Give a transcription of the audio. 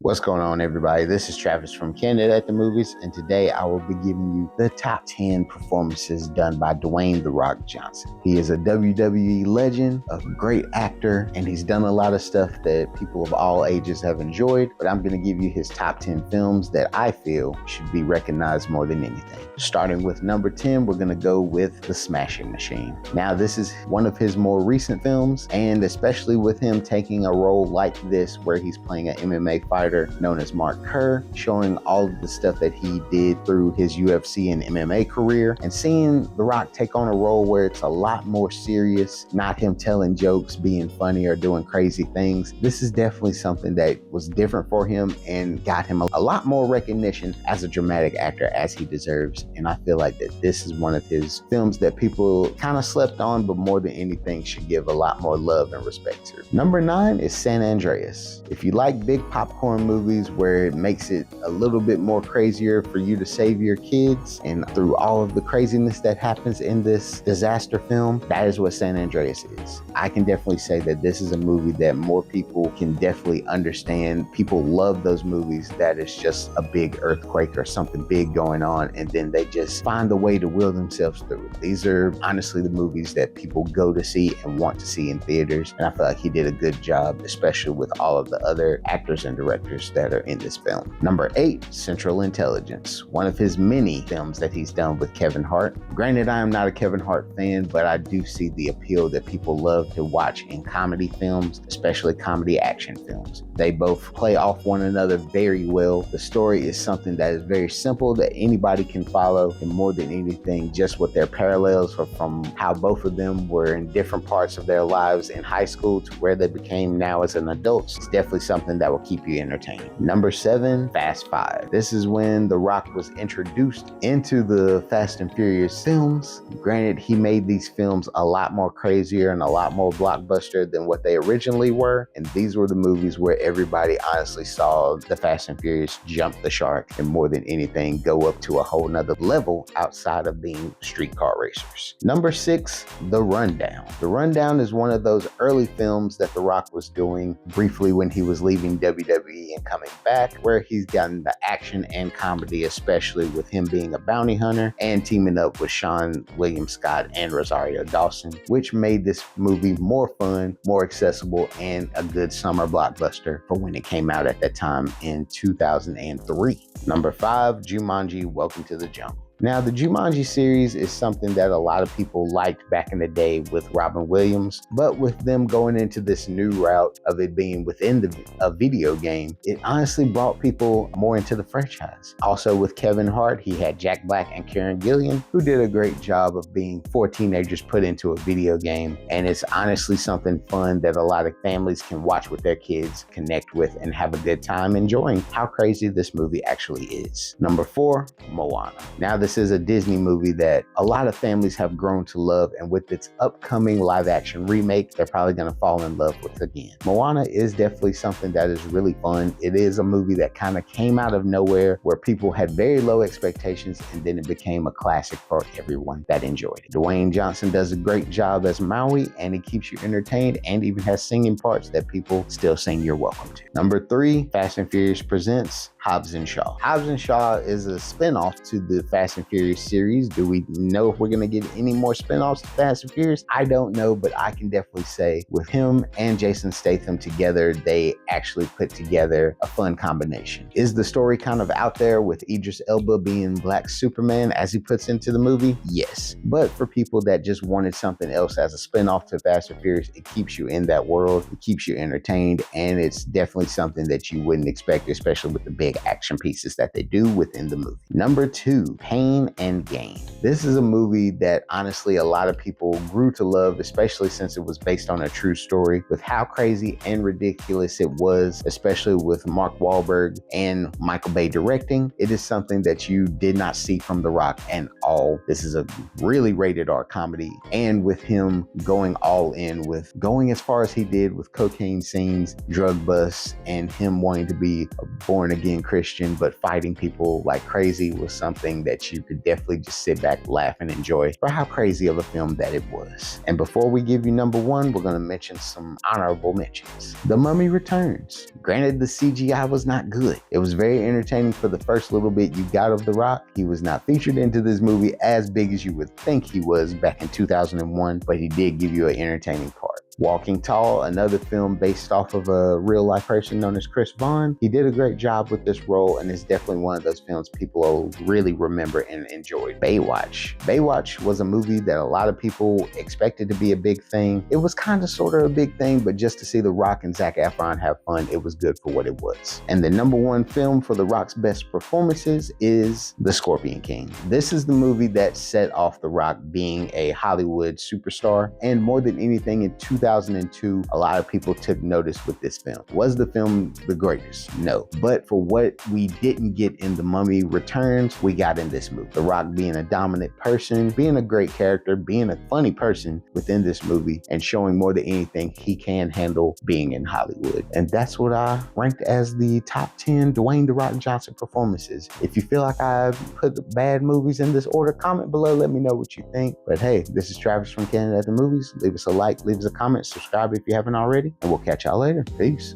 What's going on, everybody? This is Travis from Candid at the Movies, and today I will be giving you the top 10 performances done by Dwayne "The Rock" Johnson. He is a WWE legend, a great actor, and he's done a lot of stuff that people of all ages have enjoyed, but I'm going to give you his top 10 films that I feel should be recognized more than anything. Starting with number 10, we're going to go with The Smashing Machine. Now, this is one of his more recent films, and especially with him taking a role like this where he's playing an MMA fighter known as Mark Kerr, showing all of the stuff that he did through his UFC and MMA career, and seeing The Rock take on a role where it's a lot more serious, not him telling jokes, being funny, or doing crazy things. This is definitely something that was different for him and got him a lot more recognition as a dramatic actor as he deserves. And I feel like that this is one of his films that people kind of slept on, but more than anything should give a lot more love and respect to. Number 9 is San Andreas. If you like big popcorn movies where it makes it a little bit more crazier for you to save your kids, and through all of the craziness that happens in this disaster film, that is what San Andreas is. I can definitely say that this is a movie that more people can definitely understand. People love those movies that it's just a big earthquake or something big going on, and then they just find a way to will themselves through it. These are honestly the movies that people go to see and want to see in theaters, and I feel like he did a good job, especially with all of the other actors and directors that are in this film. Number 8, Central Intelligence, one of his many films that he's done with Kevin Hart. Granted, I am not a Kevin Hart fan, but I do see the appeal that people love to watch in comedy films, especially comedy action films. They both play off one another very well. The story is something that is very simple that anybody can follow, and more than anything, just what their parallels are from how both of them were in different parts of their lives in high school to where they became now as an adult. It's definitely something that will keep you entertained. Number 7, Fast 5. This is when The Rock was introduced into the Fast and Furious films. Granted, he made these films a lot more crazier and a lot more blockbuster than what they originally were, and these were the movies where everybody honestly saw the Fast and Furious jump the shark and more than anything go up to a whole nother level outside of being street car racers. Number 6, The Rundown. The Rundown is one of those early films that The Rock was doing briefly when he was leaving WWE and coming back, where he's gotten the action and comedy, especially with him being a bounty hunter and teaming up with Sean William Scott and Rosario Dawson, which made this movie more fun, more accessible, and a good summer blockbuster for when it came out at that time in 2003. Number 5, Jumanji: Welcome to the Jungle. Now, the Jumanji series is something that a lot of people liked back in the day with Robin Williams, but with them going into this new route of it being within a video game, it honestly brought people more into the franchise. Also with Kevin Hart, he had Jack Black and Karen Gillan, who did a great job of being 4 teenagers put into a video game, and it's honestly something fun that a lot of families can watch with their kids, connect with, and have a good time enjoying how crazy this movie actually is. Number 4, Moana. Now, this is a Disney movie that a lot of families have grown to love, and with its upcoming live action remake, they're probably going to fall in love with again. Moana is definitely something that is really fun. It is a movie that kind of came out of nowhere where people had very low expectations, and then it became a classic for everyone that enjoyed it. Dwayne Johnson does a great job as Maui, and he keeps you entertained and even has singing parts that people still sing "You're Welcome" to. Number 3, Fast and Furious presents Hobbs and Shaw. Hobbs and Shaw is a spinoff to the Fast and Furious series. Do we know if we're going to get any more spinoffs to Fast and Furious? I don't know, but I can definitely say with him and Jason Statham together, they actually put together a fun combination. Is the story kind of out there with Idris Elba being Black Superman as he puts into the movie? Yes. But for people that just wanted something else as a spinoff to Fast and Furious, it keeps you in that world, it keeps you entertained, and it's definitely something that you wouldn't expect, especially with the big action pieces that they do within the movie. Number 2, Pain and Gain. This is a movie that honestly a lot of people grew to love, especially since it was based on a true story, with how crazy and ridiculous it was, especially with Mark Wahlberg and Michael Bay directing. It is something that you did not see from The Rock at all. This is a really rated R comedy, and with him going all in with going as far as he did with cocaine scenes, drug busts, and him wanting to be a born again Christian, but fighting people like crazy was something that you could definitely just sit back, laugh, and enjoy for how crazy of a film that it was. And before we give you number one, we're going to mention some honorable mentions. The Mummy Returns. Granted, the CGI was not good. It was very entertaining for the first little bit you got of The Rock. He was not featured into this movie as big as you would think he was back in 2001, but he did give you an entertaining part. Walking Tall, another film based off of a real-life person known as Chris Vaughn. He did a great job with this role, and it's definitely one of those films people will really remember and enjoy. Baywatch. Baywatch was a movie that a lot of people expected to be a big thing. It was kind of sort of a big thing, but just to see The Rock and Zac Efron have fun, it was good for what it was. And the number one film for The Rock's best performances is The Scorpion King. This is the movie that set off The Rock being a Hollywood superstar, and more than anything in 2002, a lot of people took notice with this film. Was the film the greatest? No. But for what we didn't get in The Mummy Returns, we got in this movie. The Rock being a dominant person, being a great character, being a funny person within this movie, and showing more than anything he can handle being in Hollywood. And that's what I ranked as the top 10 Dwayne "The Rock" Johnson performances. If you feel like I put the bad movies in this order, comment below, let me know what you think. But hey, this is Travis from Candid at the Movies. Leave us a like, leave us a comment, subscribe if you haven't already, and we'll catch y'all later. Peace.